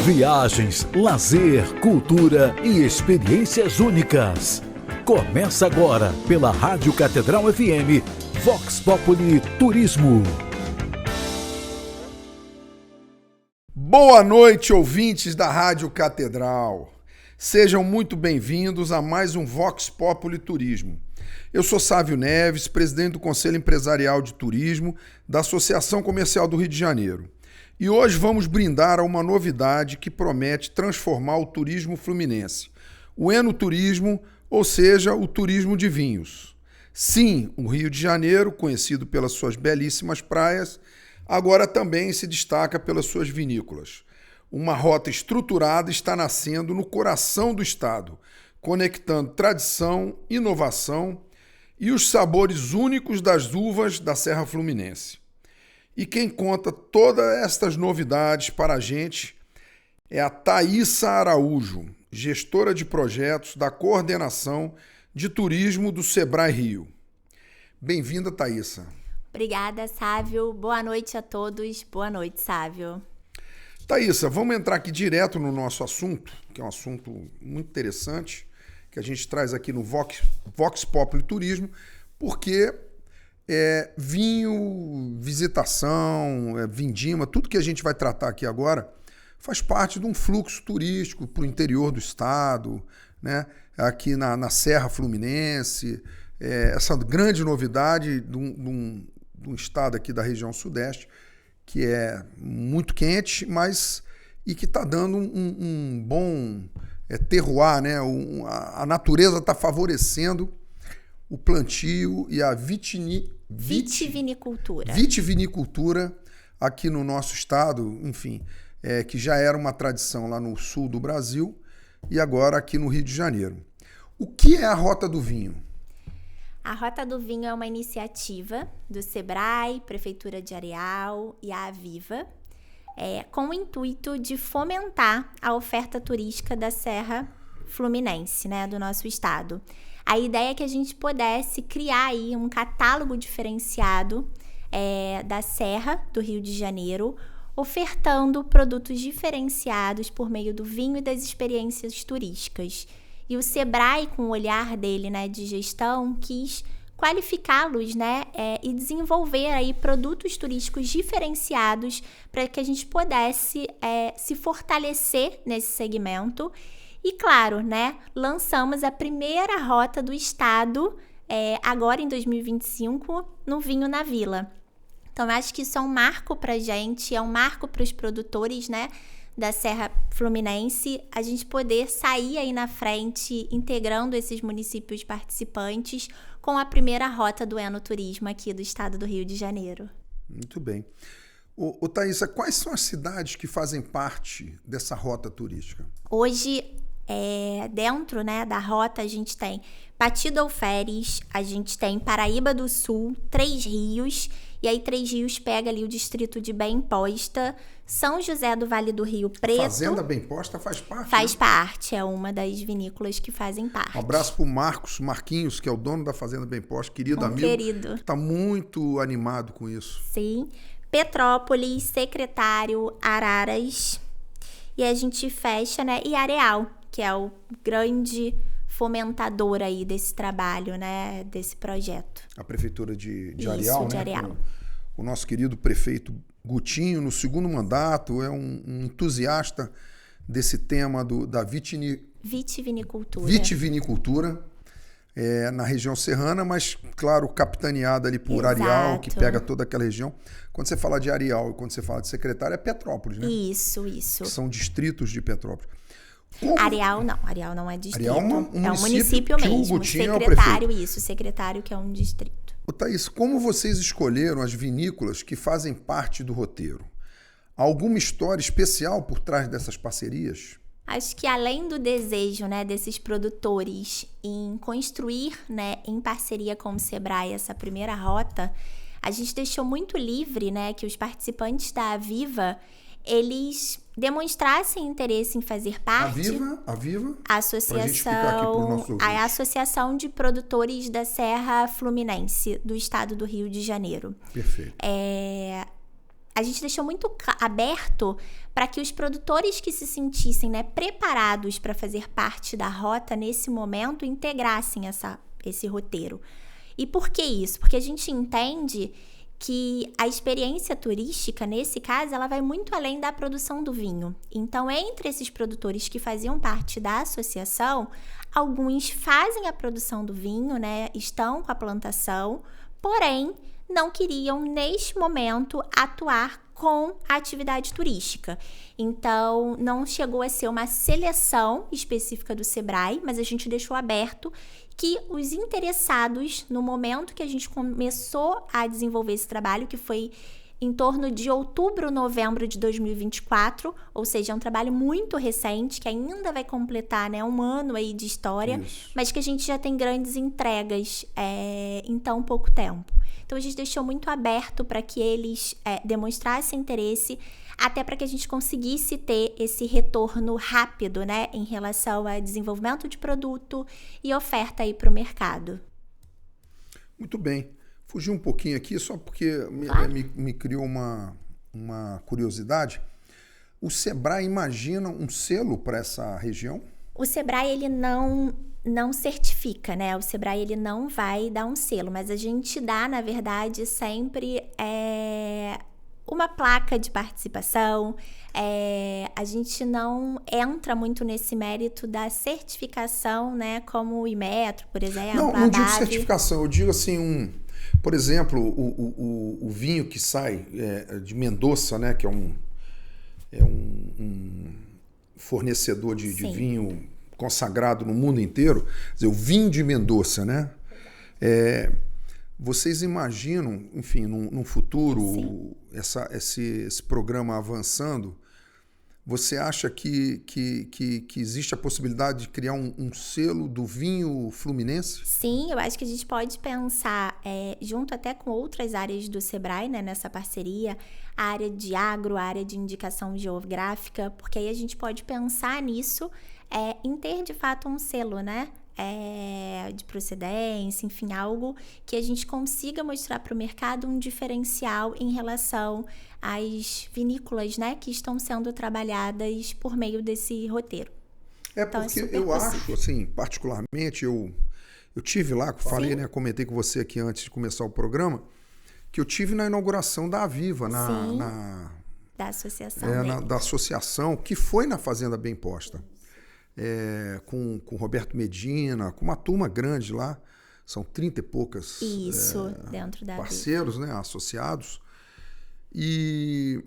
Viagens, lazer, cultura e experiências únicas. Começa agora pela Rádio Catedral FM, Vox Populi Turismo. Boa noite, ouvintes da Rádio Catedral. Sejam muito bem-vindos a mais um Vox Populi Turismo. Eu sou Sávio Neves, presidente do Conselho Empresarial de Turismo da Associação Comercial do Rio de Janeiro. E hoje vamos brindar a uma novidade que promete transformar o turismo fluminense. O enoturismo, ou seja, o turismo de vinhos. Sim, o Rio de Janeiro, conhecido pelas suas belíssimas praias, agora também se destaca pelas suas vinícolas. Uma rota estruturada está nascendo no coração do estado, conectando tradição, inovação e os sabores únicos das uvas da Serra Fluminense. E quem conta todas estas novidades para a gente é a Thaísa Araújo, gestora de projetos da Coordenação de Turismo do Sebrae Rio. Bem-vinda, Thaísa. Obrigada, Sávio. Boa noite a todos. Boa noite, Sávio. Thaísa, vamos entrar aqui direto no nosso assunto, que é um assunto muito interessante, que a gente traz aqui no Vox Populi Turismo, porque vinho, visitação, vindima, tudo que a gente vai tratar aqui agora faz parte de um fluxo turístico para o interior do estado, né? Aqui na Serra Fluminense, essa grande novidade de um estado aqui da região sudeste, que é muito quente, e que está dando um bom terroir, né? A natureza está favorecendo o plantio e a vitivinicultura aqui no nosso estado, enfim, que já era uma tradição lá no sul do Brasil e agora aqui no Rio de Janeiro. O que é a Rota do Vinho? A Rota do Vinho é uma iniciativa do Sebrae, Prefeitura de Areal e a Aviva, com o intuito de fomentar a oferta turística da Serra Fluminense, né, do nosso estado. A ideia é que a gente pudesse criar aí um catálogo diferenciado da Serra do Rio de Janeiro, ofertando produtos diferenciados por meio do vinho e das experiências turísticas. E o Sebrae, com o olhar dele, né, de gestão, quis qualificá-los, né, e desenvolver aí produtos turísticos diferenciados para que a gente pudesse se fortalecer nesse segmento. E claro, né, lançamos a primeira rota do estado, agora em 2025, no Vinho na Vila. Então, eu acho que isso é um marco para a gente, é um marco para os produtores, né, da Serra Fluminense, a gente poder sair aí na frente, integrando esses municípios participantes com a primeira rota do enoturismo aqui do estado do Rio de Janeiro. Muito bem. Ô Thaísa, quais são as cidades que fazem parte dessa rota turística? Hoje, dentro, né, da rota, a gente tem Pati do Alferes, a gente tem Paraíba do Sul, Três Rios, e aí Três Rios pega ali o distrito de Bem Posta, São José do Vale do Rio Preto. Fazenda Bem Posta faz parte? Faz parte, é uma das vinícolas que fazem parte. Um abraço pro Marquinhos, que é o dono da Fazenda Bem Posta, querido amigo. Querido. Está muito animado com isso. Sim. Petrópolis, Secretário, Araras, e a gente fecha, né, e Areal, que é o grande fomentador aí desse trabalho, né, desse projeto. A prefeitura de Isso, Areal, de né? Areal. O nosso querido prefeito Gutinho, no segundo mandato, é um entusiasta desse tema da vitivinicultura na região serrana, mas, claro, capitaneada ali por Exato. Areal, que pega toda aquela região. Quando você fala de Areal e quando você fala de Secretário, é Petrópolis, né? Isso. Que são distritos de Petrópolis. Areal não é distrito. Areal é um município mesmo. O Secretário, secretário que é um distrito. Ô Thaís, como vocês escolheram as vinícolas que fazem parte do roteiro? Há alguma história especial por trás dessas parcerias? Acho que além do desejo, né, desses produtores em construir, né, em parceria com o Sebrae essa primeira rota, a gente deixou muito livre, né, que os participantes da Aviva, eles demonstrassem interesse em fazer parte. Aviva? A Associação de Produtores da Serra Fluminense do estado do Rio de Janeiro. Perfeito. a gente deixou muito aberto para que os produtores que se sentissem, né, preparados para fazer parte da rota nesse momento integrassem esse roteiro. E por que isso? Porque a gente entende que a experiência turística, nesse caso, ela vai muito além da produção do vinho. Então, entre esses produtores que faziam parte da associação, alguns fazem a produção do vinho, né? Estão com a plantação, porém, não queriam, neste momento, atuar com a atividade turística. Então, não chegou a ser uma seleção específica do Sebrae, mas a gente deixou aberto que os interessados, no momento que a gente começou a desenvolver esse trabalho, que foi em torno de outubro, novembro de 2024, ou seja, é um trabalho muito recente, que ainda vai completar, né, um ano aí de história, Isso. mas que a gente já tem grandes entregas em tão pouco tempo. Então, a gente deixou muito aberto para que eles demonstrassem interesse, até para que a gente conseguisse ter esse retorno rápido, né, em relação ao desenvolvimento de produto e oferta aí para o mercado. Muito bem. Fugi um pouquinho aqui, só porque me criou uma curiosidade. O Sebrae imagina um selo para essa região? O Sebrae, ele não certifica, né? O Sebrae, ele não vai dar um selo, mas a gente dá, na verdade, sempre uma placa de participação. A gente não entra muito nesse mérito da certificação, né? Como o Imetro, por exemplo. Não digo certificação, eu digo assim, por exemplo, o vinho que sai de Mendoza, né? Que é um fornecedor de vinho consagrado no mundo inteiro, quer dizer, o vinho de Mendoza, né? Vocês imaginam, enfim, num futuro, esse programa avançando, você acha que existe a possibilidade de criar um selo do vinho fluminense? Sim, eu acho que a gente pode pensar, junto até com outras áreas do Sebrae, né, nessa parceria, a área de agro, a área de indicação geográfica, porque aí a gente pode pensar nisso, em ter de fato um selo, né? De procedência, enfim, algo que a gente consiga mostrar para o mercado um diferencial em relação às vinícolas, né, que estão sendo trabalhadas por meio desse roteiro. Então, porque eu acho, assim, particularmente, eu tive lá, falei, né, comentei com você aqui antes de começar o programa, que eu tive na inauguração da Aviva, da associação. Da associação, que foi na Fazenda Bem Posta. Com Roberto Medina, com uma turma grande lá, são 30 e poucas dentro da parceiros, né, associados. E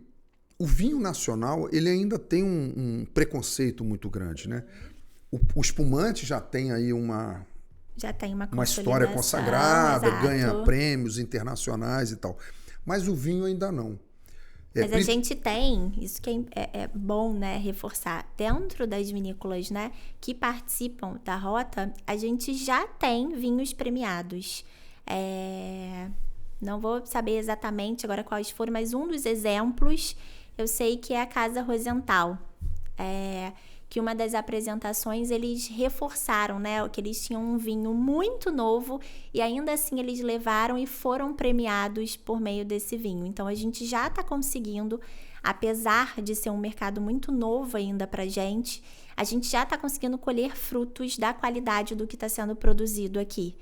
o vinho nacional, ele ainda tem um preconceito muito grande, né? O espumante já tem aí uma história consagrada, ganha prêmios internacionais e tal. Mas o vinho ainda não. Mas a gente tem, isso que é bom, né, reforçar, dentro das vinícolas, né, que participam da rota, a gente já tem vinhos premiados. Não vou saber exatamente agora quais foram, mas um dos exemplos, eu sei que é a Casa Rosenthal, que uma das apresentações eles reforçaram, né, que eles tinham um vinho muito novo e ainda assim eles levaram e foram premiados por meio desse vinho. Então a gente já está conseguindo, apesar de ser um mercado muito novo ainda para a gente já está conseguindo colher frutos da qualidade do que está sendo produzido aqui.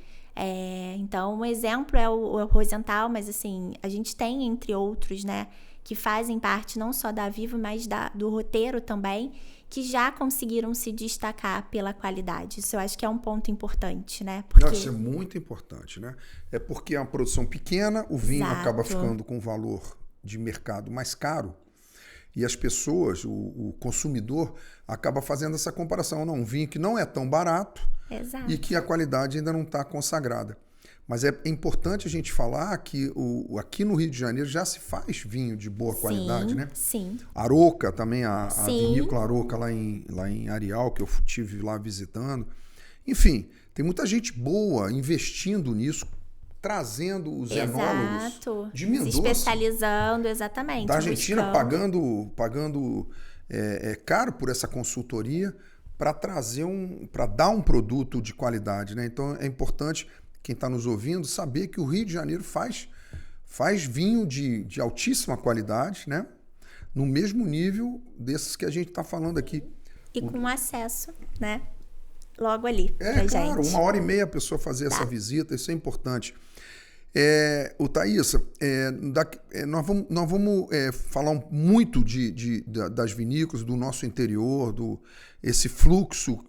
Então um exemplo é o Rosenthal, mas assim, a gente tem entre outros, né, que fazem parte não só da Aviva, mas do roteiro também, que já conseguiram se destacar pela qualidade. Isso eu acho que é um ponto importante, né? Isso é muito importante, né? É porque é uma produção pequena, o vinho acaba ficando com um valor de mercado mais caro e as pessoas, o consumidor, acaba fazendo essa comparação. Não, um vinho que não é tão barato e que a qualidade ainda não está consagrada. Mas é importante a gente falar que aqui no Rio de Janeiro já se faz vinho de boa qualidade, né? Sim. Aroca também, a vinícola Aroca lá em Areal, que eu estive lá visitando. Enfim, tem muita gente boa investindo nisso, trazendo os enólogos de Mendoza. Se especializando, exatamente. Da Argentina, pagando caro por essa consultoria para para dar um produto de qualidade, né? Então é importante quem está nos ouvindo saber que o Rio de Janeiro faz faz vinho de altíssima qualidade, né? No mesmo nível desses que a gente está falando aqui. E com acesso, né? Logo ali, pra claro, gente. 1h30 a pessoa fazer essa visita, isso é importante. Thaísa, nós vamos falar muito das vinícolas, do nosso interior, esse fluxo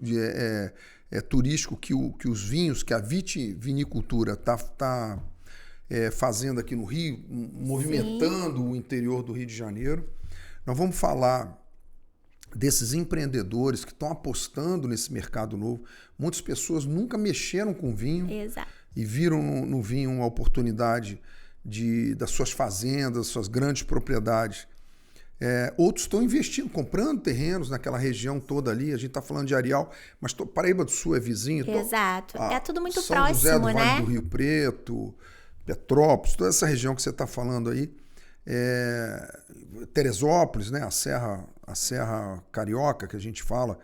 turístico que os vinhos, que a vitivinicultura está fazendo aqui no Rio, movimentando o interior do Rio de Janeiro. Nós vamos falar desses empreendedores que estão apostando nesse mercado novo. Muitas pessoas nunca mexeram com vinho. Exato. E viram no vinho uma oportunidade das suas fazendas, suas grandes propriedades. Outros estão investindo, comprando terrenos naquela região toda ali. A gente está falando de Areal, mas Paraíba do Sul é vizinho. Exato. É tudo muito São próximo, José do né? Vale do Rio Preto, Petrópolis, toda essa região que você está falando aí. Teresópolis, né? A Serra Carioca que a gente fala.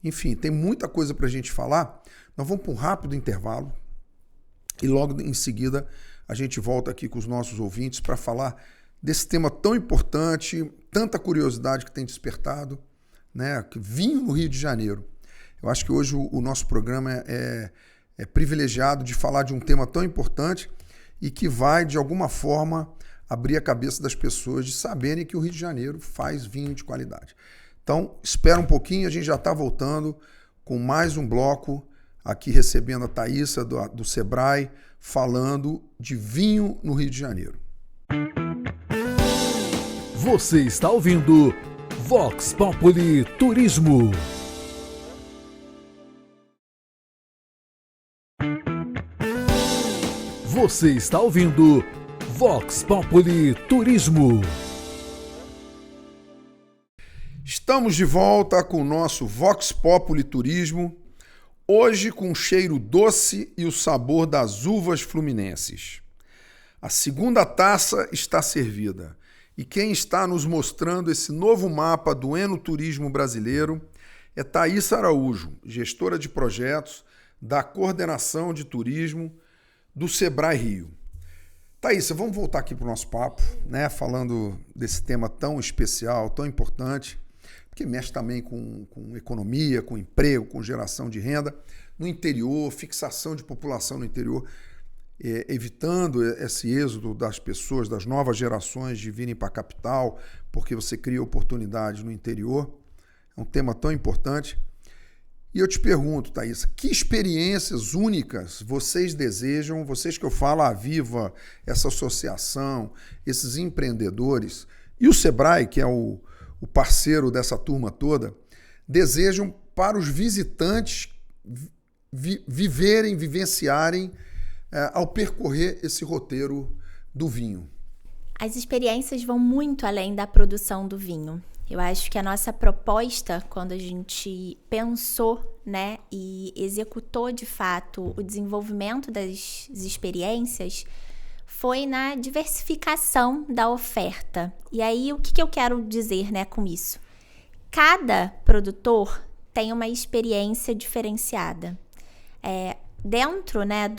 Enfim, tem muita coisa para a gente falar. Nós vamos para um rápido intervalo e logo em seguida a gente volta aqui com os nossos ouvintes para falar desse tema tão importante, tanta curiosidade que tem despertado, né? Vinho no Rio de Janeiro. Eu acho que hoje o nosso programa é privilegiado de falar de um tema tão importante e que vai, de alguma forma, abrir a cabeça das pessoas de saberem que o Rio de Janeiro faz vinho de qualidade. Então, espera um pouquinho, a gente já está voltando com mais um bloco, aqui recebendo a Thaísa do Sebrae, falando de vinho no Rio de Janeiro. Você está ouvindo Vox Populi Turismo. Você está ouvindo Vox Populi Turismo. Estamos de volta com o nosso Vox Populi Turismo, hoje com o cheiro doce e o sabor das uvas fluminenses. A segunda taça está servida e quem está nos mostrando esse novo mapa do enoturismo brasileiro é Thaísa Araújo, gestora de projetos da Coordenação de Turismo do Sebrae Rio. Thaísa, vamos voltar aqui para o nosso papo, né? Falando desse tema tão especial, tão importante, que mexe também com economia, com emprego, com geração de renda no interior, fixação de população no interior, evitando esse êxodo das pessoas, das novas gerações de virem para a capital, porque você cria oportunidade no interior. É um tema tão importante. E eu te pergunto, Thaísa, que experiências únicas vocês desejam, vocês que eu falo, a Viva, essa associação, esses empreendedores, e o Sebrae, que é o parceiro dessa turma toda, desejam para os visitantes vivenciarem ao percorrer esse roteiro do vinho? As experiências vão muito além da produção do vinho. Eu acho que a nossa proposta, quando a gente pensou, né, e executou de fato o desenvolvimento das experiências, foi na diversificação da oferta. E aí, o que eu quero dizer, né, com isso? Cada produtor tem uma experiência diferenciada. Dentro, né,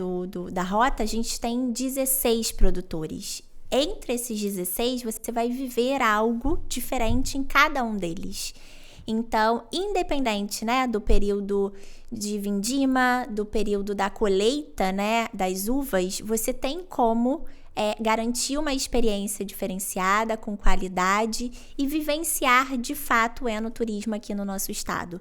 da rota, a gente tem 16 produtores. Entre esses 16, você vai viver algo diferente em cada um deles. Então, independente, né, do período de vindima, do período da colheita, né, das uvas, você tem como garantir uma experiência diferenciada, com qualidade e vivenciar de fato o enoturismo aqui no nosso estado.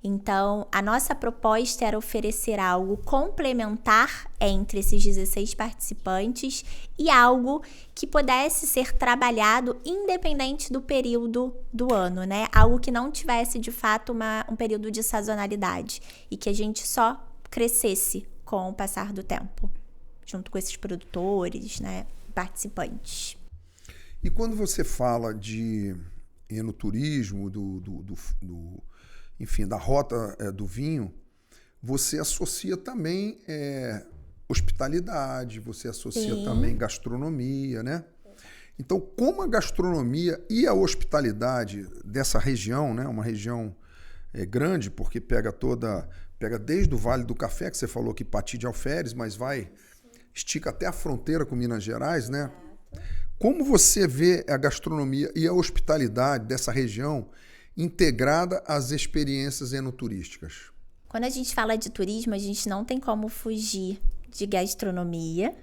Então, a nossa proposta era oferecer algo complementar entre esses 16 participantes e algo que pudesse ser trabalhado independente do período do ano, né? Algo que não tivesse, de fato, um período de sazonalidade e que a gente só crescesse com o passar do tempo, junto com esses produtores, né, participantes. E quando você fala de enoturismo, enfim, da rota do vinho, você associa também hospitalidade, você associa Sim. também gastronomia, né? Então, como a gastronomia e a hospitalidade dessa região, né? Uma região grande, porque pega desde o Vale do Café, que você falou que Pati de Alferes, mas estica até a fronteira com Minas Gerais, né? Como você vê a gastronomia e a hospitalidade dessa região integrada às experiências enoturísticas? Quando a gente fala de turismo, a gente não tem como fugir de gastronomia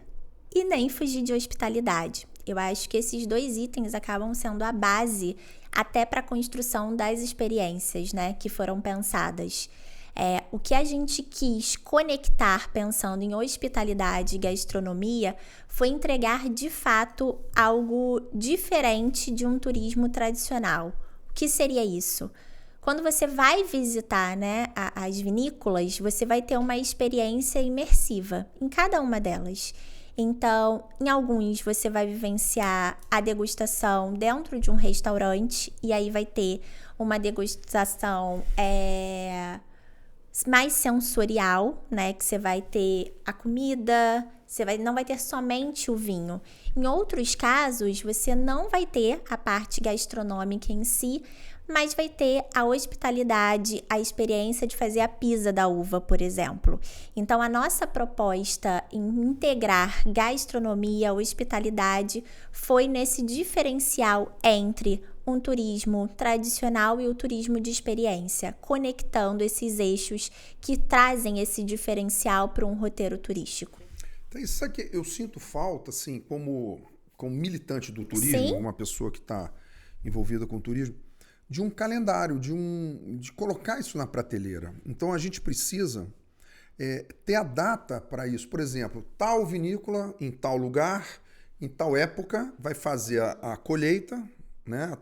e nem fugir de hospitalidade. Eu acho que esses dois itens acabam sendo a base até para a construção das experiências, né, que foram pensadas. O que a gente quis conectar pensando em hospitalidade e gastronomia foi entregar de fato algo diferente de um turismo tradicional. O que seria isso? Quando você vai visitar, né, as vinícolas, você vai ter uma experiência imersiva em cada uma delas. Então, em alguns você vai vivenciar a degustação dentro de um restaurante e aí vai ter uma degustação mais sensorial, né? Que você vai ter a comida, não vai ter somente o vinho. Em outros casos, você não vai ter a parte gastronômica em si, mas vai ter a hospitalidade, a experiência de fazer a pisa da uva, por exemplo. Então, a nossa proposta em integrar gastronomia e hospitalidade foi nesse diferencial entre um turismo tradicional e o turismo de experiência, conectando esses eixos que trazem esse diferencial para um roteiro turístico. Então, isso aqui eu sinto falta, assim, como militante do turismo, Sim. uma pessoa que está envolvida com o turismo, de um calendário, de colocar isso na prateleira. Então, a gente precisa ter a data para isso. Por exemplo, tal vinícola, em tal lugar, em tal época, vai fazer a colheita, né? A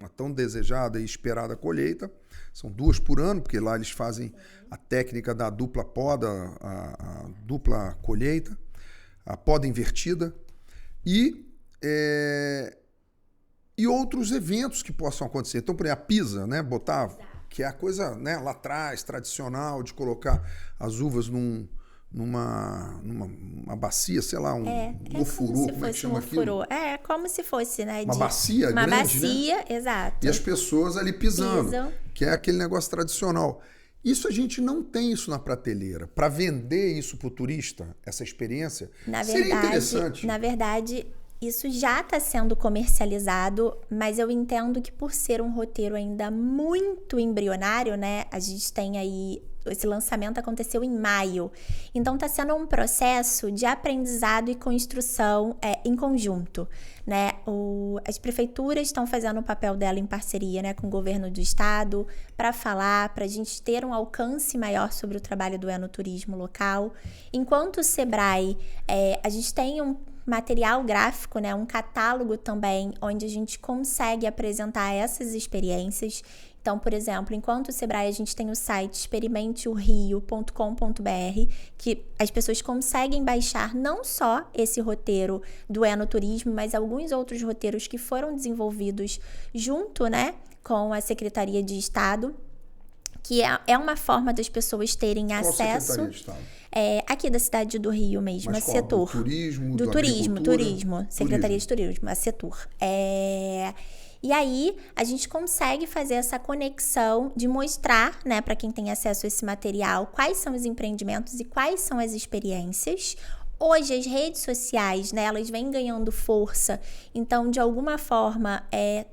tão desejada e esperada colheita. São 2 por ano, porque lá eles fazem a técnica da dupla poda, a dupla colheita, a poda invertida. E outros eventos que possam acontecer. Então, por exemplo, a pisa, né? Botar, que é a coisa, né, lá atrás, tradicional, de colocar as uvas numa bacia, sei lá, um ofurô, como é que chama aquilo? É como se fosse, né? Uma bacia uma grande, bacia, né? exato. E as pessoas ali pisando, Pisam. que é aquele negócio tradicional. Isso a gente não tem isso na prateleira. Para vender isso para o turista, essa experiência, seria interessante. Na verdade, isso já está sendo comercializado, mas eu entendo que por ser um roteiro ainda muito embrionário, né? A gente tem aí... Esse lançamento aconteceu em maio. Então, está sendo um processo de aprendizado e construção em conjunto, né? As prefeituras estão fazendo o papel dela em parceria, né, com o governo do estado para falar, para a gente ter um alcance maior sobre o trabalho do enoturismo local. Enquanto o Sebrae, a gente tem um material gráfico, né, um catálogo também, onde a gente consegue apresentar essas experiências. Então, por exemplo, enquanto o Sebrae, a gente tem o site experimenteorio.com.br, que as pessoas conseguem baixar não só esse roteiro do enoturismo, mas alguns outros roteiros que foram desenvolvidos junto, né, com a Secretaria de Estado, que é uma forma das pessoas terem Qual acesso. Secretaria de Estado? Aqui da cidade do Rio mesmo, Mas a Setur. Do turismo, do turismo, Secretaria de Turismo, a Setur. E aí, a gente consegue fazer essa conexão de mostrar, né, para quem tem acesso a esse material, quais são os empreendimentos e quais são as experiências. Hoje, as redes sociais, né, elas vêm ganhando força. Então, de alguma forma,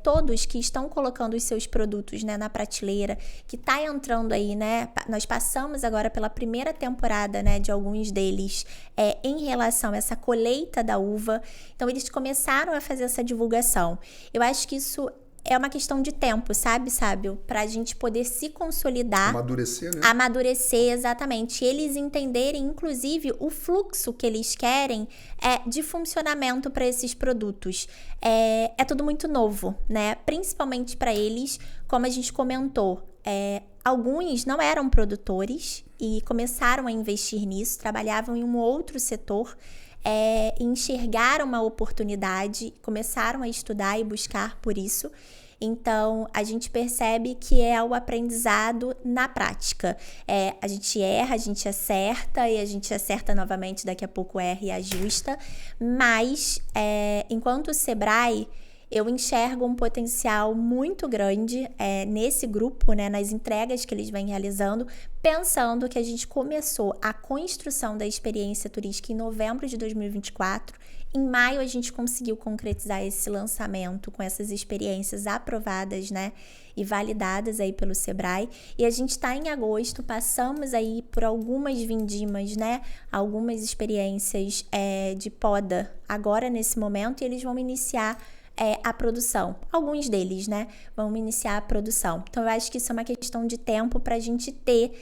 todos que estão colocando os seus produtos, né, na prateleira, que está entrando aí, né, nós passamos agora pela primeira temporada, né, de alguns deles em relação a essa colheita da uva. Então, eles começaram a fazer essa divulgação. Eu acho que isso é uma questão de tempo, sabe, Sábio? Para a gente poder se consolidar. Amadurecer, né? Amadurecer, exatamente. Eles entenderem, inclusive, o fluxo que eles querem de funcionamento para esses produtos. É tudo muito novo, né? Principalmente para eles, como a gente comentou. Alguns não eram produtores e começaram a investir nisso, trabalhavam em um outro setor, enxergaram uma oportunidade, começaram a estudar e buscar por isso. Então, a gente percebe que é o aprendizado na prática. A gente erra, a gente acerta e a gente acerta novamente, daqui a pouco erra e ajusta. Mas, enquanto o Sebrae, eu enxergo um potencial muito grande nesse grupo, né, nas entregas que eles vêm realizando, pensando que a gente começou a construção da experiência turística em novembro de 2024. Em maio, a gente conseguiu concretizar esse lançamento com essas experiências aprovadas, né, e validadas aí pelo Sebrae. E a gente está em agosto, passamos aí por algumas vindimas, né, algumas experiências de poda agora nesse momento, e eles vão iniciar a produção. Alguns deles, né, vão iniciar a produção. Então, eu acho que isso é uma questão de tempo para a gente ter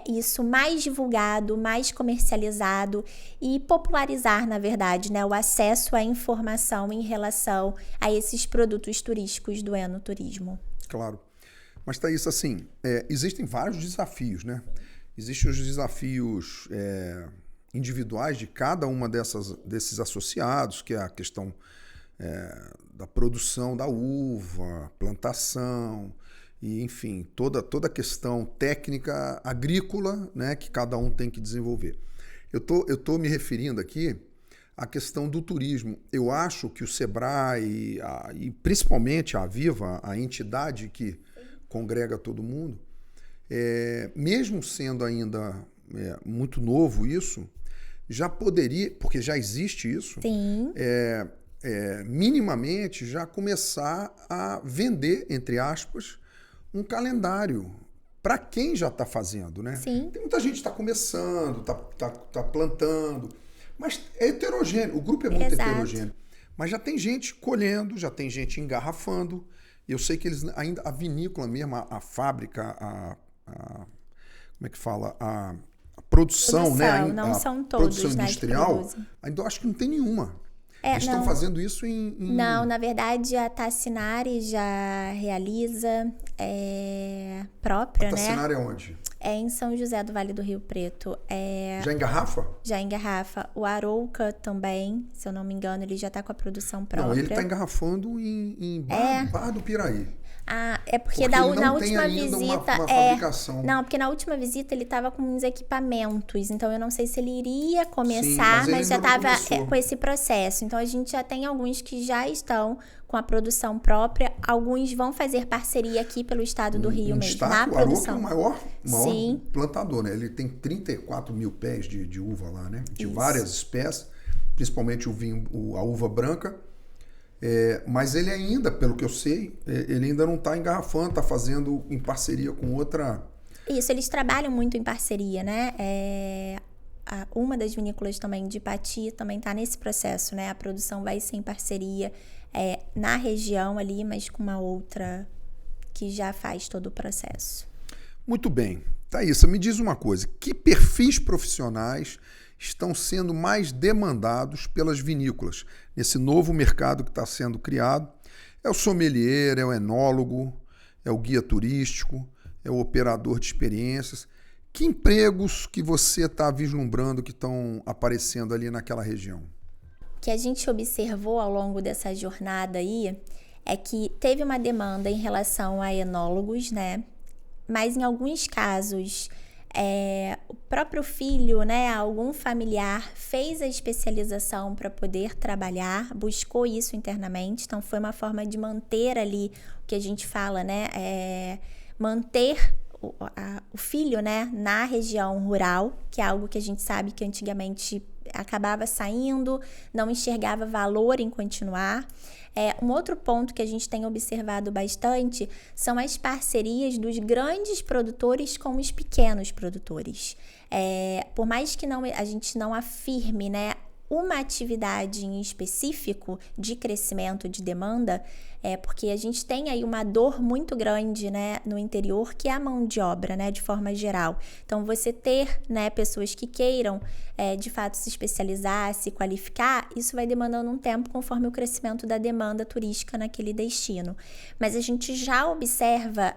isso mais divulgado, mais comercializado e popularizar, na verdade, né, o acesso à informação em relação a esses produtos turísticos do enoturismo. Claro. Mas, Thaís, assim, existem vários desafios, né? Existem os desafios individuais de cada uma desses associados, que é a questão da produção da uva, plantação, e enfim, toda a questão técnica agrícola, né, que cada um tem que desenvolver. Eu tô me referindo aqui à questão do turismo. Eu acho que o Sebrae e principalmente a Aviva, a entidade que congrega todo mundo, mesmo sendo ainda muito novo isso, já poderia, porque já existe isso, Sim. Minimamente já começar a vender, entre aspas, um calendário para quem já está fazendo, né? Sim. Tem muita gente que está começando, tá plantando, mas é heterogêneo, o grupo é muito heterogêneo. Mas já tem gente colhendo, já tem gente engarrafando. Eu sei que eles ainda, a vinícola mesmo, a fábrica, como é que fala? A produção, né? Não são todos, produção industrial, né, ainda eu acho que não tem nenhuma. Eles estão fazendo isso em... Não, na verdade a Tassinari já realiza própria, né? A Tassinari é onde? É em São José do Vale do Rio Preto. Já engarrafa? Já engarrafa. O Arouca também, se eu não me engano, ele já está com a produção própria. Não, ele está engarrafando em Barra do Piraí. Ah, é porque na última visita... Uma fabricação. Não, porque na última visita ele estava com uns equipamentos, então eu não sei se ele iria começar, sim, mas já estava com esse processo. Então a gente já tem alguns que já estão com a produção própria, alguns vão fazer parceria aqui pelo estado do Rio mesmo, na produção. O Arouca é o maior plantador, né? Ele tem 34 mil pés de uva lá, né? De várias espécies, principalmente o vinho, a uva branca. Mas ele ainda, pelo que eu sei, ele ainda não está engarrafando, está fazendo em parceria com outra... Isso, eles trabalham muito em parceria, né? Uma das vinícolas também de Pati também está nesse processo, né? A produção vai ser em parceria na região ali, mas com uma outra que já faz todo o processo. Muito bem. Thaísa, me diz uma coisa, que perfis profissionais estão sendo mais demandados pelas vinícolas nesse novo mercado que está sendo criado? É o sommelier, é o enólogo, é o guia turístico, é o operador de experiências. Que empregos que você está vislumbrando que estão aparecendo ali naquela região? O que a gente observou ao longo dessa jornada aí é que teve uma demanda em relação a enólogos, né? Mas em alguns casos... o próprio filho, né, algum familiar fez a especialização para poder trabalhar, buscou isso internamente, então foi uma forma de manter ali o que a gente fala, né, manter o filho, né, na região rural, que é algo que a gente sabe que antigamente acabava saindo, não enxergava valor em continuar. Um outro ponto que a gente tem observado bastante são as parcerias dos grandes produtores com os pequenos produtores. Por mais que a gente não afirme, né, uma atividade em específico de crescimento de demanda, porque a gente tem aí uma dor muito grande, né, no interior, que é a mão de obra, né, de forma geral. Então, você ter, né, pessoas que queiram, de fato, se especializar, se qualificar, isso vai demandando um tempo conforme o crescimento da demanda turística naquele destino. Mas a gente já observa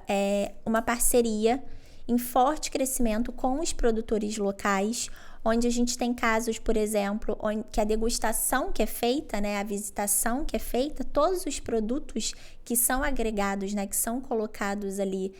uma parceria em forte crescimento com os produtores locais, onde a gente tem casos, por exemplo, que a degustação que é feita, né, a visitação que é feita, todos os produtos que são agregados, né, que são colocados ali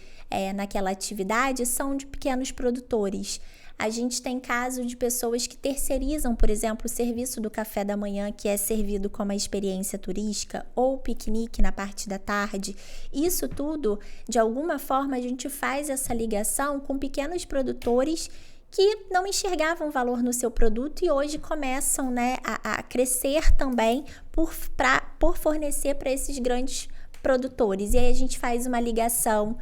naquela atividade, são de pequenos produtores. A gente tem caso de pessoas que terceirizam, por exemplo, o serviço do café da manhã, que é servido como uma experiência turística, ou piquenique na parte da tarde. Isso tudo, de alguma forma, a gente faz essa ligação com pequenos produtores que não enxergavam valor no seu produto e hoje começam, né, a crescer também por fornecer para esses grandes produtores. E aí a gente faz uma ligação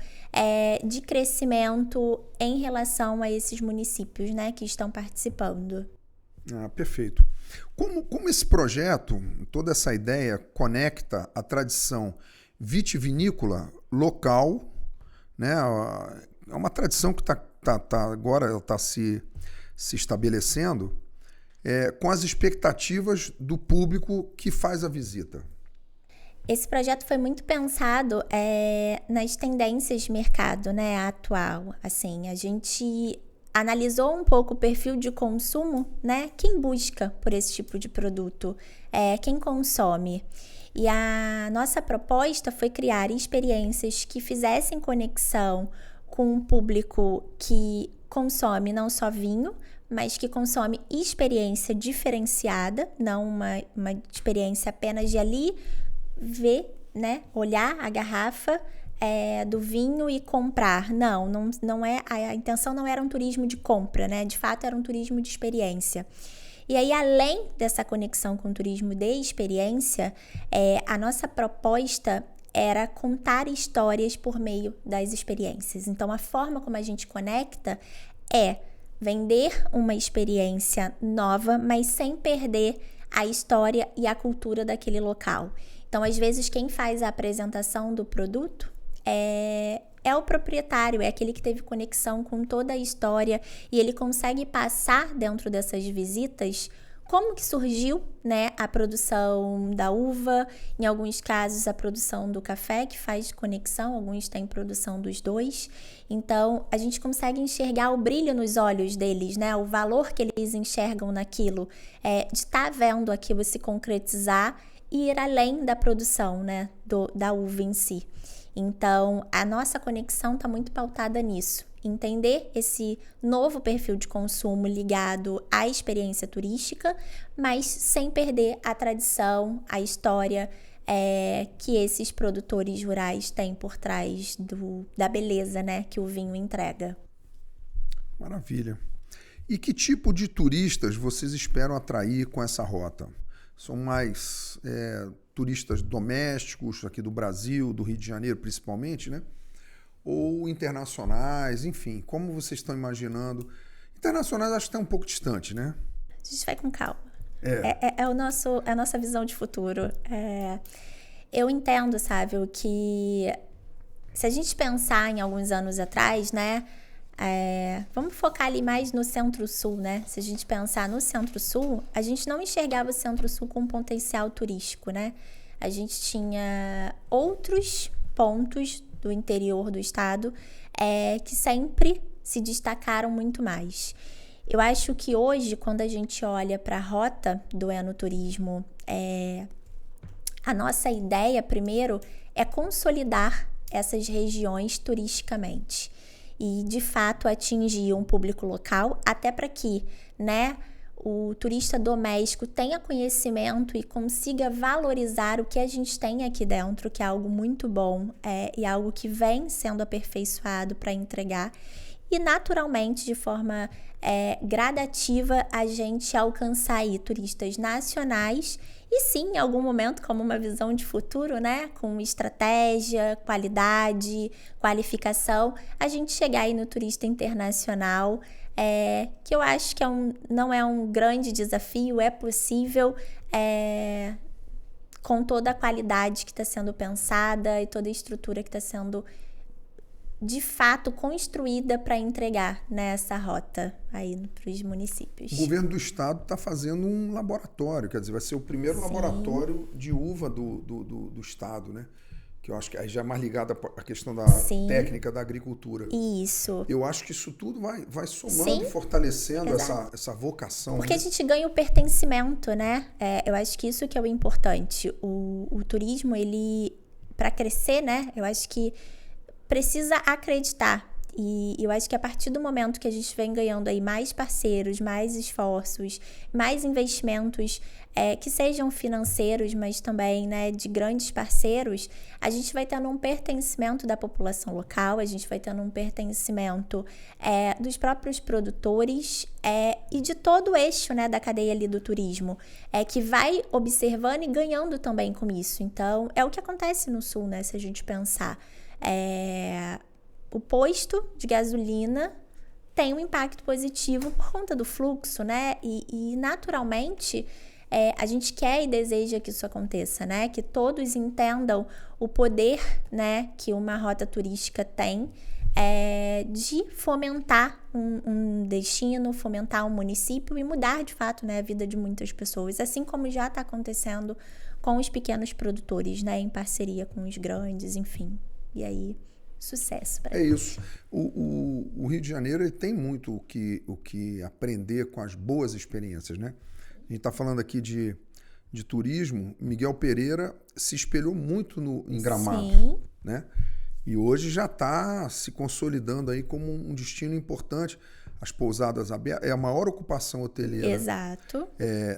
de crescimento em relação a esses municípios, né, que estão participando. Perfeito. Como esse projeto, toda essa ideia, conecta a tradição vitivinícola local, né? É uma tradição que agora está se estabelecendo com as expectativas do público que faz a visita. Esse projeto foi muito pensado nas tendências de mercado, né, atual. Assim, a gente analisou um pouco o perfil de consumo, né, quem busca por esse tipo de produto, quem consome. E a nossa proposta foi criar experiências que fizessem conexão com um público que consome não só vinho, mas que consome experiência diferenciada, não uma experiência apenas de ali ver, né, olhar a garrafa do vinho e comprar. Não é, a intenção não era um turismo de compra, né? De fato era um turismo de experiência. E aí, além dessa conexão com o turismo de experiência, a nossa proposta era contar histórias por meio das experiências. Então, a forma como a gente conecta é vender uma experiência nova, mas sem perder a história e a cultura daquele local. Então, às vezes, quem faz a apresentação do produto é o proprietário, é aquele que teve conexão com toda a história e ele consegue passar dentro dessas visitas como que surgiu, né, a produção da uva, em alguns casos a produção do café, que faz conexão, alguns têm produção dos dois. Então, a gente consegue enxergar o brilho nos olhos deles, né, o valor que eles enxergam naquilo, de estar vendo aquilo se concretizar e ir além da produção, né, da uva em si. Então, a nossa conexão está muito pautada nisso. Entender esse novo perfil de consumo ligado à experiência turística, mas sem perder a tradição, a história que esses produtores rurais têm por trás da beleza, né, que o vinho entrega. Maravilha. E que tipo de turistas vocês esperam atrair com essa rota? São mais turistas domésticos aqui do Brasil, do Rio de Janeiro principalmente, né? Ou internacionais, enfim, como vocês estão imaginando? Internacionais acho que está um pouco distante, né? A gente vai com calma. É a nossa visão de futuro. Eu entendo, Sávio, que se a gente pensar em alguns anos atrás, né? Vamos focar ali mais no Centro-Sul, né? Se a gente pensar no Centro-Sul, a gente não enxergava o Centro-Sul com um potencial turístico, né? A gente tinha outros pontos do interior do estado que sempre se destacaram muito mais. Eu acho que hoje, quando a gente olha para a rota do enoturismo, a nossa ideia, primeiro, é consolidar essas regiões turisticamente e, de fato, atingir um público local, até para que, né, o turista doméstico tenha conhecimento e consiga valorizar o que a gente tem aqui dentro, que é algo muito bom e algo que vem sendo aperfeiçoado para entregar. E, naturalmente, de forma gradativa, a gente alcançar aí turistas nacionais e, sim, em algum momento, como uma visão de futuro, né? Com estratégia, qualidade, qualificação, a gente chegar aí no turista internacional, que eu acho que não é um grande desafio, é possível, com toda a qualidade que está sendo pensada e toda a estrutura que está sendo de fato construída para entregar nessa rota aí para os municípios. O governo do estado está fazendo um laboratório, quer dizer, vai ser o primeiro laboratório de uva do estado, né? que eu acho que aí já é mais ligado à questão da Sim. técnica da agricultura. Isso. Eu acho que isso tudo vai somando Sim, e fortalecendo exato. essa vocação. Porque né? a gente ganha o pertencimento, né? Eu acho que isso que é o importante. O turismo, ele, para crescer, né? Eu acho que precisa acreditar. E eu acho que a partir do momento que a gente vem ganhando aí mais parceiros, mais esforços, mais investimentos, que sejam financeiros, mas também, né, de grandes parceiros, a gente vai tendo um pertencimento da população local, a gente vai tendo um pertencimento dos próprios produtores e de todo o eixo, né, da cadeia ali do turismo, que vai observando e ganhando também com isso. Então, é o que acontece no Sul, né, se a gente pensar. O posto de gasolina tem um impacto positivo por conta do fluxo, né? E naturalmente, a gente quer e deseja que isso aconteça, né? Que todos entendam o poder, né, que uma rota turística tem de fomentar um destino, fomentar um município e mudar, de fato, né, a vida de muitas pessoas. Assim como já está acontecendo com os pequenos produtores, né? Em parceria com os grandes, enfim. E aí... sucesso para isso. O Rio de Janeiro ele tem muito o que aprender com as boas experiências, né? A gente está falando aqui de turismo. Miguel Pereira se espelhou muito em Gramado, Sim. né? E hoje já está se consolidando aí como um destino importante. As pousadas abertas, é a maior ocupação hoteleira. Exato.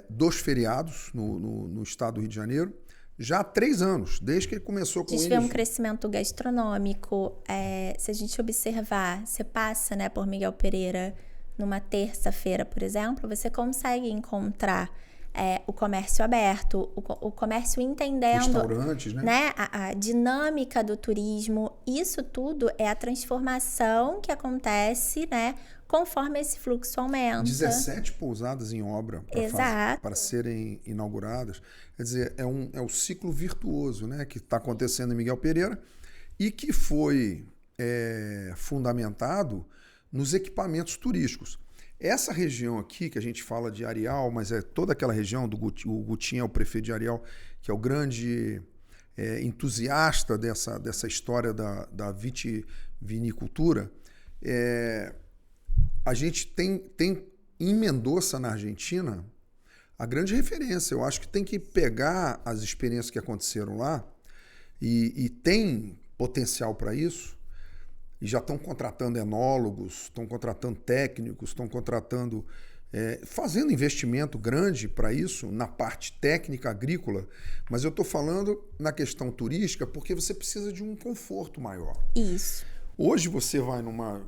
Dos feriados no estado do Rio de Janeiro. Já há 3 anos, desde que ele começou com isso. A gente vê um crescimento gastronômico. Se a gente observar, você passa, né, por Miguel Pereira numa terça-feira, por exemplo, você consegue encontrar o comércio aberto, o comércio entendendo... restaurantes, né? A dinâmica do turismo. Isso tudo é a transformação que acontece, né, conforme esse fluxo aumenta. 17 pousadas em obra para serem inauguradas. Quer dizer, é o ciclo virtuoso, né, que está acontecendo em Miguel Pereira e que foi fundamentado nos equipamentos turísticos. Essa região aqui, que a gente fala de Areal, mas é toda aquela região, o Gutinha é o prefeito de Areal, que é o grande entusiasta dessa história da vitivinicultura. A gente tem em Mendoza, na Argentina, a grande referência. Eu acho que tem que pegar as experiências que aconteceram lá e tem potencial para isso. E já estão contratando enólogos, estão contratando técnicos, estão contratando, fazendo investimento grande para isso, na parte técnica agrícola. Mas eu estou falando na questão turística porque você precisa de um conforto maior. Isso. Hoje você vai numa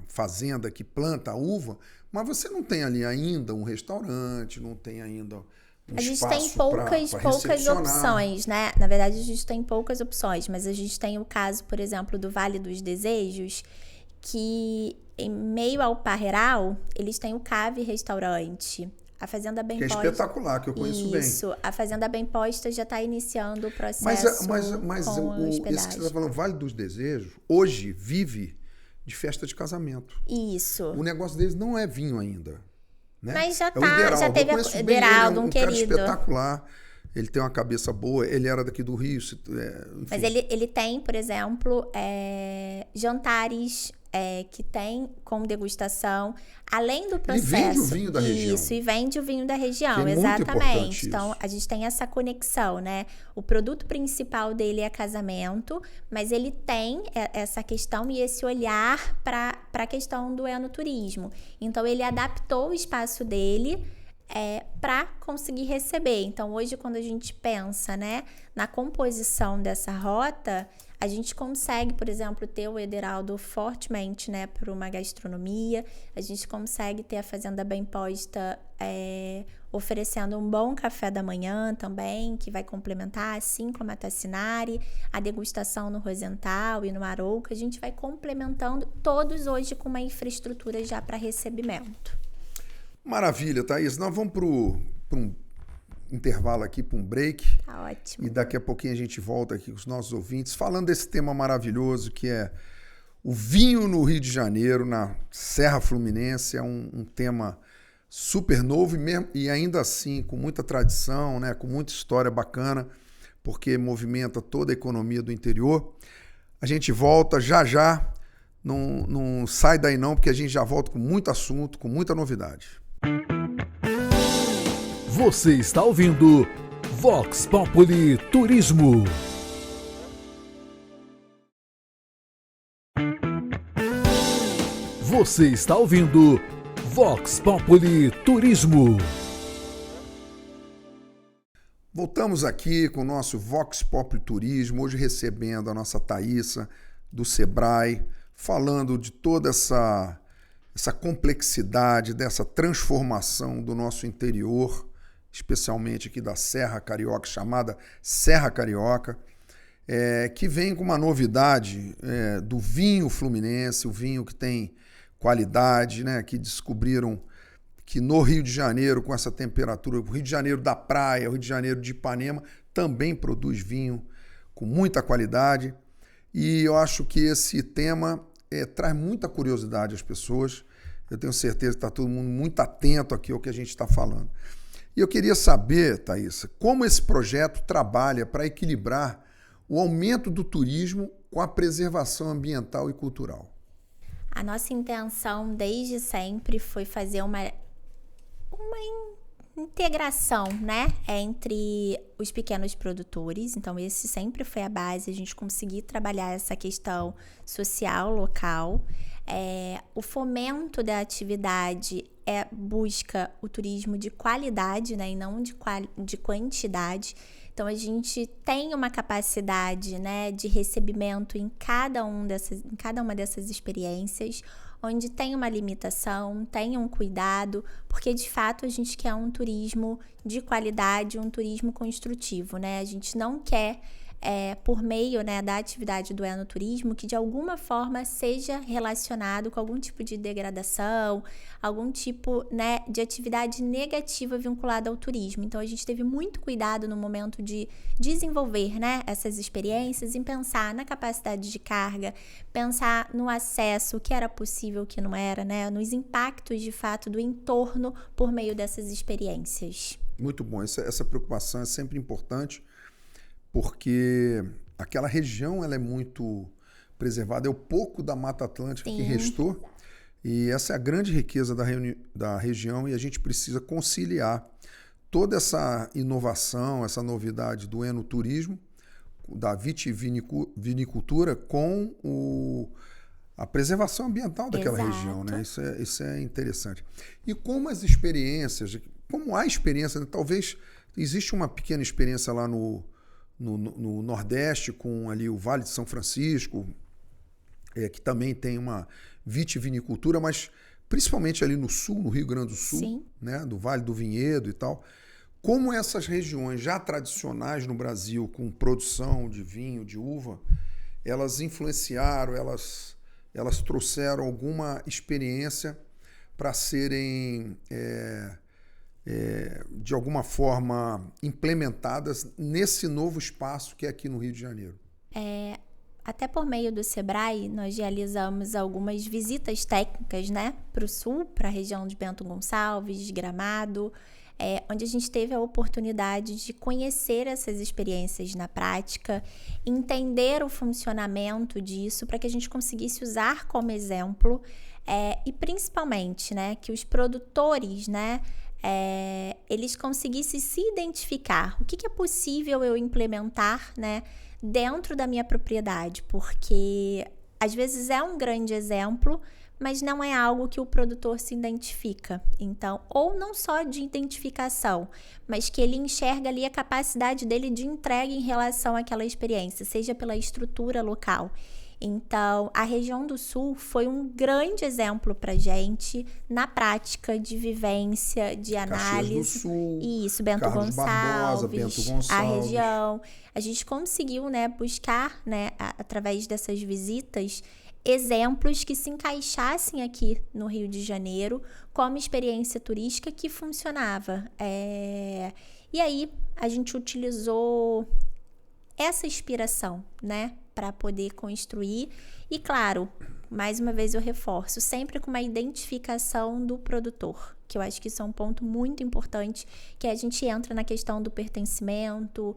fazenda que planta uva, mas você não tem ali ainda um restaurante, não tem ainda a gente tem poucas opções, né? Na verdade, a gente tem poucas opções, mas a gente tem o caso, por exemplo, do Vale dos Desejos, que em meio ao Parreiral, eles têm o Cave Restaurante. A Fazenda Bem Posta... Que é espetacular, que eu conheço bem. Isso, a Fazenda Bem Posta já está iniciando o processo mas com esse que você está falando, Vale dos Desejos, hoje vive de festa de casamento. Isso. O negócio deles não é vinho ainda. Né? Mas já já teve o Deraldo, um querido. Cara espetacular. Ele tem uma cabeça boa, ele era daqui do Rio. Enfim. Mas ele tem, por exemplo, jantares que tem com degustação, além do processo. E vende o vinho da região. Isso, e vende o vinho da região, que é exatamente. Então, isso. a gente tem essa conexão, né? O produto principal dele é casamento, mas ele tem essa questão e esse olhar para a questão do enoturismo. Então, ele adaptou o espaço dele para conseguir receber. Então, hoje, quando a gente pensa, né, na composição dessa rota, a gente consegue, por exemplo, ter o Ederaldo fortemente, né, para uma gastronomia. A gente consegue ter a Fazenda Bem Posta oferecendo um bom café da manhã também, que vai complementar, assim como a Tassinari, a degustação no Rosental e no Arouca. A gente vai complementando, todos hoje com uma infraestrutura já para recebimento. Maravilha, Thaís. Nós vamos para um intervalo aqui, para um break. Tá ótimo. E daqui a pouquinho a gente volta aqui com os nossos ouvintes, falando desse tema maravilhoso que é o vinho no Rio de Janeiro, na Serra Fluminense. É um tema super novo e ainda assim com muita tradição, né? Com muita história bacana, porque movimenta toda a economia do interior. A gente volta já já, não sai daí não, porque a gente já volta com muito assunto, com muita novidade. Você está ouvindo Vox Populi Turismo. Você está ouvindo Vox Populi Turismo. Voltamos aqui com o nosso Vox Populi Turismo, hoje recebendo a nossa Thaísa do Sebrae, falando de toda essa complexidade, dessa transformação do nosso interior, especialmente aqui da Serra Carioca, chamada Serra Carioca, que vem com uma novidade do vinho fluminense, o vinho que tem qualidade, né, que descobriram que no Rio de Janeiro, com essa temperatura, o Rio de Janeiro da praia, o Rio de Janeiro de Ipanema, também produz vinho com muita qualidade. E eu acho que esse tema traz muita curiosidade às pessoas. Eu tenho certeza que está todo mundo muito atento aqui ao que a gente está falando. E eu queria saber, Thaísa, como esse projeto trabalha para equilibrar o aumento do turismo com a preservação ambiental e cultural. A nossa intenção desde sempre foi fazer uma integração, né, entre os pequenos produtores. Então, esse sempre foi a base, a gente conseguir trabalhar essa questão social, local. O fomento da atividade busca o turismo de qualidade, né, e não de quantidade. Então, a gente tem uma capacidade, né, de recebimento em cada uma dessas experiências, onde tem uma limitação, tem um cuidado, porque de fato a gente quer um turismo de qualidade, um turismo construtivo, né? A gente não quer, por meio, né, da atividade do enoturismo, que de alguma forma seja relacionado com algum tipo de degradação, algum tipo, né, de atividade negativa vinculada ao turismo. Então, a gente teve muito cuidado no momento de desenvolver, né, essas experiências, em pensar na capacidade de carga, pensar no acesso, o que era possível, o que não era, né, nos impactos, de fato, do entorno por meio dessas experiências. Muito bom. Essa preocupação é sempre importante, porque aquela região ela é muito preservada, é o pouco da Mata Atlântica que restou, e essa é a grande riqueza da região, e a gente precisa conciliar toda essa inovação, essa novidade do enoturismo, da vitivinicultura, com a preservação ambiental daquela região, né? Isso é interessante. E como as experiências, como há experiência, né? Talvez existe uma pequena experiência lá no Nordeste, com ali o Vale de São Francisco, que também tem uma vitivinicultura, mas principalmente ali no Sul, no Rio Grande do Sul, né, do Vale do Vinhedo e tal. Como essas regiões já tradicionais no Brasil, com produção de vinho, de uva, elas influenciaram, elas trouxeram alguma experiência para serem de alguma forma implementadas nesse novo espaço que é aqui no Rio de Janeiro. Até por meio do Sebrae, nós realizamos algumas visitas técnicas, né, para o Sul, para a região de Bento Gonçalves, Gramado, onde a gente teve a oportunidade de conhecer essas experiências na prática, entender o funcionamento disso, para que a gente conseguisse usar como exemplo, e principalmente, né, que os produtores, né, eles conseguissem se identificar. O que é possível eu implementar, né, dentro da minha propriedade? Porque às vezes é um grande exemplo, mas não é algo que o produtor se identifica. Então, ou não só de identificação, mas que ele enxerga ali a capacidade dele de entrega em relação àquela experiência, seja pela estrutura local. Então, a região do Sul foi um grande exemplo para gente na prática de vivência, de análise. Caxias do Sul, isso, Bento Carlos Barbosa, Bento Gonçalves. A região. A gente conseguiu, né, buscar, né, através dessas visitas, exemplos que se encaixassem aqui no Rio de Janeiro como experiência turística que funcionava. E aí, a gente utilizou essa inspiração, né, para poder construir. E claro, mais uma vez eu reforço, sempre com uma identificação do produtor, que eu acho que isso é um ponto muito importante, que a gente entra na questão do pertencimento,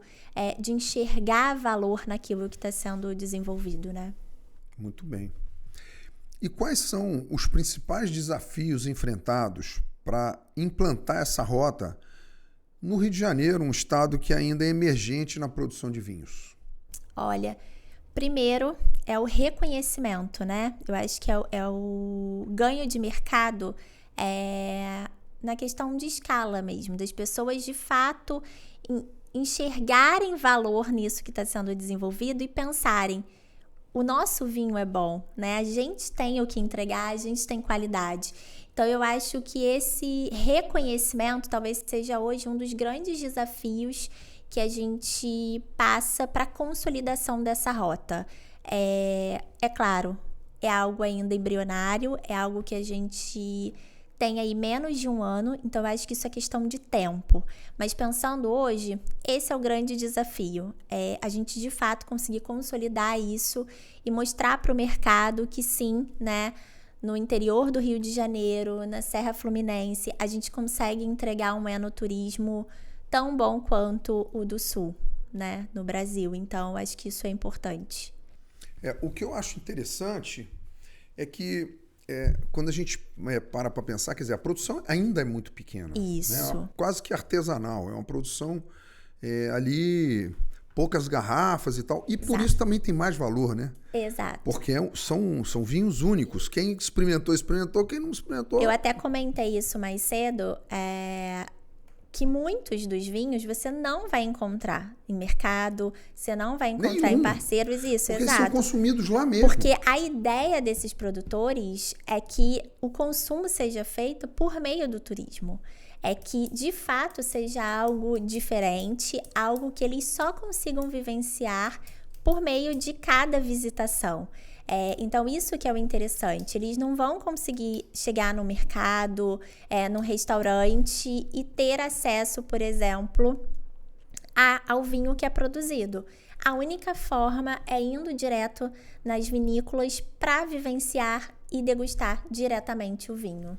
de enxergar valor naquilo que está sendo desenvolvido, né? Muito bem. E quais são os principais desafios enfrentados para implantar essa rota no Rio de Janeiro, um estado que ainda é emergente na produção de vinhos? Olha, primeiro é o reconhecimento, né? Eu acho que é o ganho de mercado na questão de escala mesmo, das pessoas de fato enxergarem valor nisso que está sendo desenvolvido e pensarem, o nosso vinho é bom, né? A gente tem o que entregar, a gente tem qualidade. Então, eu acho que esse reconhecimento talvez seja hoje um dos grandes desafios que a gente passa para a consolidação dessa rota. É claro, é algo ainda embrionário, é algo que a gente tem aí menos de um ano, então eu acho que isso é questão de tempo. Mas pensando hoje, esse é o grande desafio. A gente, de fato, conseguir consolidar isso e mostrar para o mercado que sim, né, no interior do Rio de Janeiro, na Serra Fluminense, a gente consegue entregar um enoturismo tão bom quanto o do Sul, né, no Brasil. Então, acho que isso é importante. O que eu acho interessante é que quando a gente para pensar, quer dizer, a produção ainda é muito pequena. Isso. Né? Quase que artesanal. É uma produção ali, poucas garrafas e tal. E por Exato. isso também tem mais valor, né? Exato. Porque são vinhos únicos. Quem experimentou, experimentou. Quem não experimentou... Eu até comentei isso mais cedo, que muitos dos vinhos você não vai encontrar em mercado, você não vai encontrar em parceiros, isso, porque exato. São consumidos lá mesmo. Porque a ideia desses produtores é que o consumo seja feito por meio do turismo. É que, de fato, seja algo diferente, algo que eles só consigam vivenciar por meio de cada visitação. Então, isso que é o interessante. Eles não vão conseguir chegar no mercado, no restaurante e ter acesso, por exemplo, ao vinho que é produzido. A única forma é indo direto nas vinícolas para vivenciar e degustar diretamente o vinho.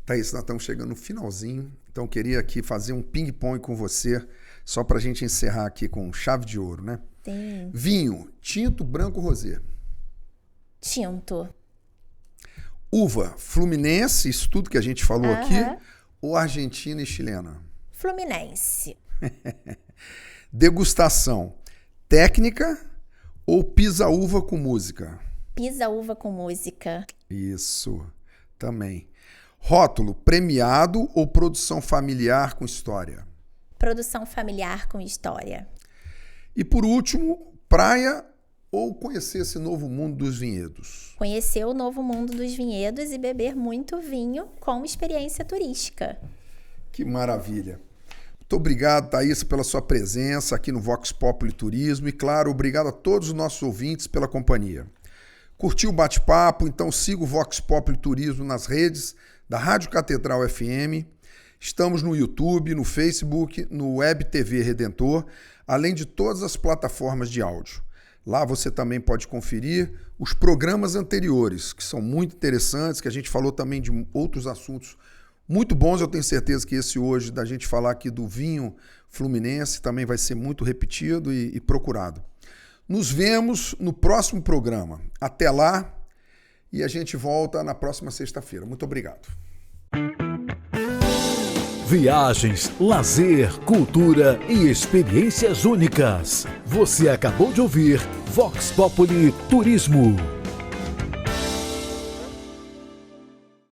Thaís, nós estamos chegando no finalzinho, então eu queria aqui fazer um ping-pong com você, só para a gente encerrar aqui com chave de ouro, né? Sim. Vinho, tinto, branco, rosé. Tinto. Uva, fluminense, isso tudo que a gente falou aqui, ou argentina e chilena? Fluminense. Degustação, técnica ou pisa-uva com música? Pisa-uva com música. Isso, também. Rótulo, premiado ou produção familiar com história? Produção familiar com história. E por último, praia ou conhecer esse novo mundo dos vinhedos? Conhecer o novo mundo dos vinhedos e beber muito vinho com experiência turística. Que maravilha. Muito obrigado, Thaís, pela sua presença aqui no Vox Populi Turismo e, claro, obrigado a todos os nossos ouvintes pela companhia. Curtiu o bate-papo? Então siga o Vox Populi Turismo nas redes da Rádio Catedral FM. Estamos no YouTube, no Facebook, no Web TV Redentor, além de todas as plataformas de áudio. Lá você também pode conferir os programas anteriores, que são muito interessantes, que a gente falou também de outros assuntos muito bons. Eu tenho certeza que esse hoje, da gente falar aqui do vinho fluminense, também vai ser muito repetido e procurado. Nos vemos no próximo programa. Até lá e a gente volta na próxima sexta-feira. Muito obrigado. Viagens, lazer, cultura e experiências únicas. Você acabou de ouvir Vox Populi Turismo.